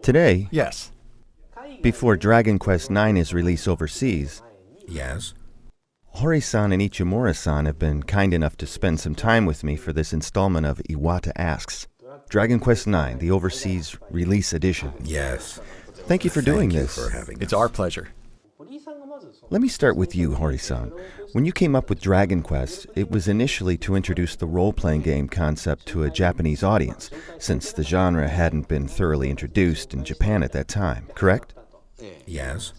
Today, Yes. before Dragon Quest IX is released overseas, Yes? Hori-san and Ichimura-san have been kind enough to spend some time with me for this installment of Iwata Asks. Dragon Quest IX, the overseas release edition. Yes. Thank you for doing Thank you this. for having It's us. our pleasure. Let me start with you, Hori-san. When you came up with Dragon Quest, it was initially to introduce the role-playing game concept to a Japanese audience, since the genre hadn't been thoroughly introduced in Japan at that time, correct? Yes?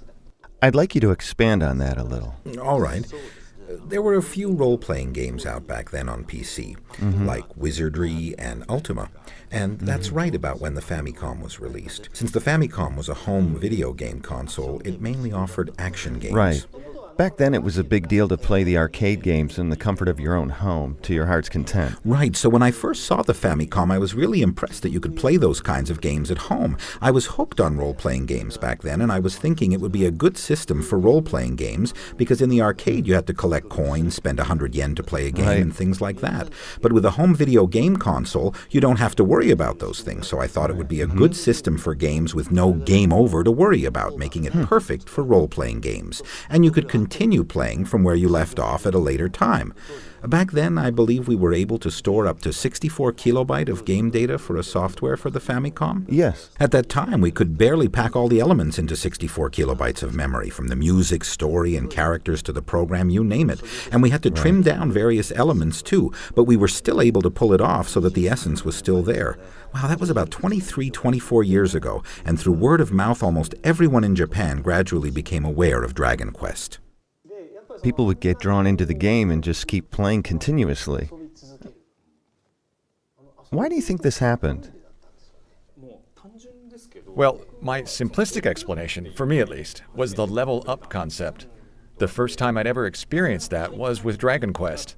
I'd like you to expand on that a little. All right. There were a few role-playing games out back then on PC, like Wizardry and Ultima. And that's right about when the Famicom was released. Since the Famicom was a home video game console, it mainly offered action games. Right. Back then, it was a big deal to play the arcade games in the comfort of your own home, to your heart's content. Right, so when I first saw the Famicom, I was really impressed that you could play those kinds of games at home. I was hooked on role-playing games back then, and I was thinking it would be a good system for role-playing games, because in the arcade you had to collect coins, spend 100 yen to play a game, Right. and things like that. But with a home video game console, you don't have to worry about those things, so I thought it would be a good system for games with no game over to worry about, making it perfect for role-playing games. And you could continue playing from where you left off at a later time. Back then, I believe we were able to store up to 64 kilobyte of game data for a software for the Famicom. Yes. At that time, we could barely pack all the elements into 64 kilobytes of memory, from the music, story, and characters to the program, you name it. And we had to trim down various elements too, but we were still able to pull it off so that the essence was still there. Wow, that was about 23, 24 years ago, and through word of mouth, almost everyone in Japan gradually became aware of Dragon Quest. People would get drawn into the game and just keep playing continuously. Why do you think this happened? Well, my simplistic explanation, for me at least, was the level up concept. The first time I'd ever experienced that was with Dragon Quest.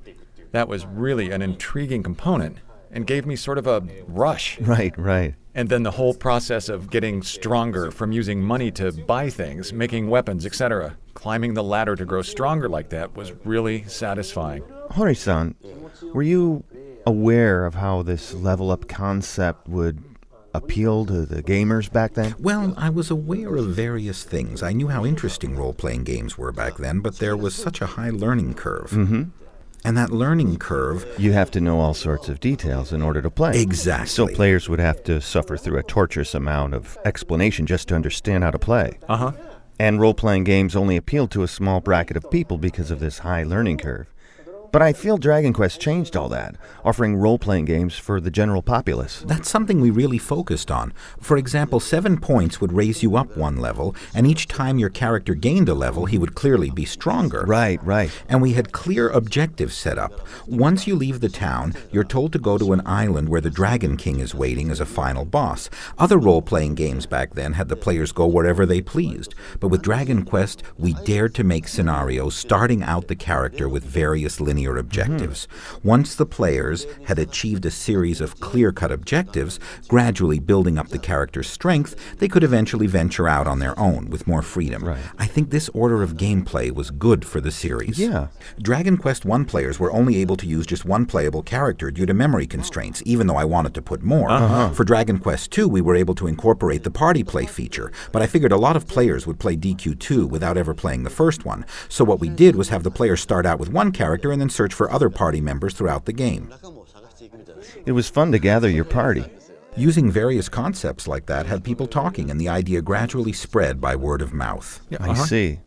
That was really an intriguing component and gave me sort of a rush. Right. And then the whole process of getting stronger from using money to buy things, making weapons, etc. Climbing the ladder to grow stronger like that was really satisfying. Hori-san, were you aware of how this level-up concept would appeal to the gamers back then? Well, I was aware of various things. I knew how interesting role-playing games were back then, but there was such a high learning curve. And that learning curve... You have to know all sorts of details in order to play. Exactly. So players would have to suffer through a torturous amount of explanation just to understand how to play. And role-playing games only appeal to a small bracket of people because of this high learning curve. But I feel Dragon Quest changed all that, offering role-playing games for the general populace. That's something we really focused on. For example, 7 points would raise you up one level, and each time your character gained a level, he would clearly be stronger. Right. And we had clear objectives set up. Once you leave the town, you're told to go to an island where the Dragon King is waiting as a final boss. Other role-playing games back then had the players go wherever they pleased. But with Dragon Quest, we dared to make scenarios starting out the character with various linear objectives. Once the players had achieved a series of clear-cut objectives, gradually building up the character's strength, they could eventually venture out on their own with more freedom. Right. I think this order of gameplay was good for the series. Yeah. Dragon Quest I players were only able to use just one playable character due to memory constraints, even though I wanted to put more. For Dragon Quest II, we were able to incorporate the party play feature, but I figured a lot of players would play DQ2 without ever playing the first one. So what we did was have the players start out with one character and then search for other party members throughout the game. It was fun to gather your party. Using various concepts like that had people talking, and the idea gradually spread by word of mouth. I see.